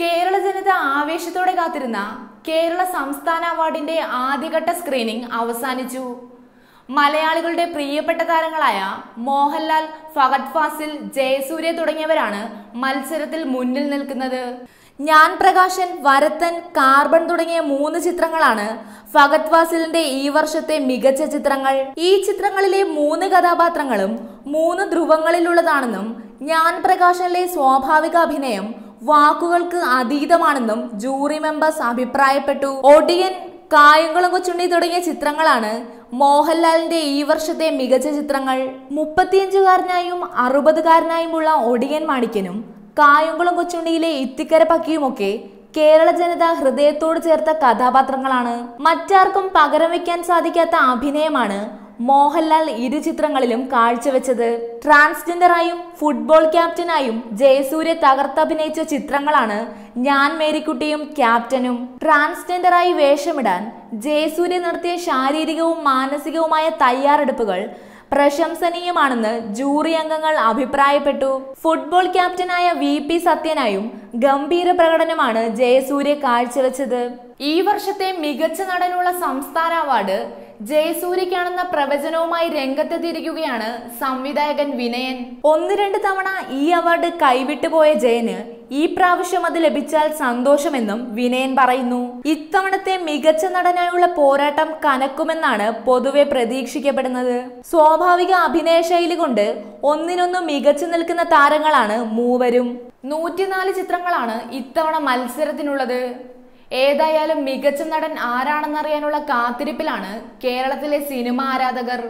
കേരള ജനത ആവേശത്തോടെ കാത്തിരുന്ന കേരള സംസ്ഥാന അവാർഡിന്റെ ആദ്യഘട്ട സ്ക്രീനിംഗ് അവസാനിച്ചു. മലയാളികളുടെ പ്രിയപ്പെട്ട താരങ്ങളായ മോഹൻലാൽ, ഫഹദ് ഫാസിൽ, ജയസൂര്യ തുടങ്ങിയവരാണ് മത്സരത്തിൽ മുന്നിൽ നിൽക്കുന്നത്. ഞാൻ പ്രകാശൻ, വരത്തൻ, കാർബൺ തുടങ്ങിയ 3 ചിത്രങ്ങളാണ് ഫഹദ് ഫാസിലിന്റെ ഈ വർഷത്തെ മികച്ച ചിത്രങ്ങൾ. ഈ ചിത്രങ്ങളിലെ 3 കഥാപാത്രങ്ങളും 3 ധ്രുവങ്ങളിലുള്ളതാണെന്നും ഞാൻ പ്രകാശനിലെ സ്വാഭാവിക അഭിനയം വാക്കുകൾക്ക് അതീതമാണെന്നും ജൂറി മെമ്പേഴ്സ് അഭിപ്രായപ്പെട്ടു. ഒടിയൻ, കായംകുളം കൊച്ചുണ്ണി തുടങ്ങിയ ചിത്രങ്ങളാണ് മോഹൻലാലിന്റെ ഈ വർഷത്തെ മികച്ച ചിത്രങ്ങൾ. 35കാരനായും 60കാരനായുമുള്ള ഒടിയൻ മാണിക്കനും കായംകുളം കൊച്ചുണ്ണിയിലെ ഇത്തിക്കര പക്കിയുമൊക്കെ കേരള ജനത ഹൃദയത്തോട് ചേർത്ത കഥാപാത്രങ്ങളാണ്. മറ്റാർക്കും പകരം വയ്ക്കാൻ സാധിക്കാത്ത അഭിനയമാണ് മോഹൻലാൽ ഇരു ചിത്രങ്ങളിലും കാഴ്ചവെച്ചത്. ട്രാൻസ്ജെൻഡറായും ഫുട്ബോൾ ക്യാപ്റ്റനായും ജയസൂര്യ തകർത്തഭിനയിച്ച ചിത്രങ്ങളാണ് ഞാൻ മേരിക്കുട്ടിയും ക്യാപ്റ്റനും. ട്രാൻസ്ജെൻഡറായി വേഷമിടാൻ ജയസൂര്യ നടത്തിയ ശാരീരികവും മാനസികവുമായ തയ്യാറെടുപ്പുകൾ പ്രശംസനീയമാണെന്ന് ജൂറി അംഗങ്ങൾ അഭിപ്രായപ്പെട്ടു. ഫുട്ബോൾ ക്യാപ്റ്റനായ VP സത്യനായും ഗംഭീര പ്രകടനമാണ് ജയസൂര്യ കാഴ്ചവെച്ചത്. ഈ വർഷത്തെ മികച്ച നടനുള്ള സംസ്ഥാന അവാർഡ് ജയസൂര്യക്കാണെന്ന പ്രവചനവുമായി രംഗത്തെത്തിയിരിക്കുകയാണ് സംവിധായകൻ വിനയൻ. 1-2 തവണ ഈ അവാർഡ് കൈവിട്ടുപോയ ജയന് ഈ പ്രാവശ്യം അത് ലഭിച്ചാൽ സന്തോഷമെന്നും വിനയൻ പറയുന്നു. ഇത്തവണത്തെ മികച്ച നടനായുള്ള പോരാട്ടം കനക്കുമെന്നാണ് പൊതുവെ പ്രതീക്ഷിക്കപ്പെടുന്നത്. സ്വാഭാവിക അഭിനയ ശൈലി കൊണ്ട് ഒന്നിനൊന്ന് മികച്ചു നിൽക്കുന്ന താരങ്ങളാണ് മൂവരും. 104 ചിത്രങ്ങളാണ് ഇത്തവണ മത്സരത്തിനുള്ളത്. ഏതായാലും മികച്ച നടൻ ആരാണെന്നറിയാനുള്ള കാത്തിരിപ്പിലാണ് കേരളത്തിലെ സിനിമാ ആരാധകർ.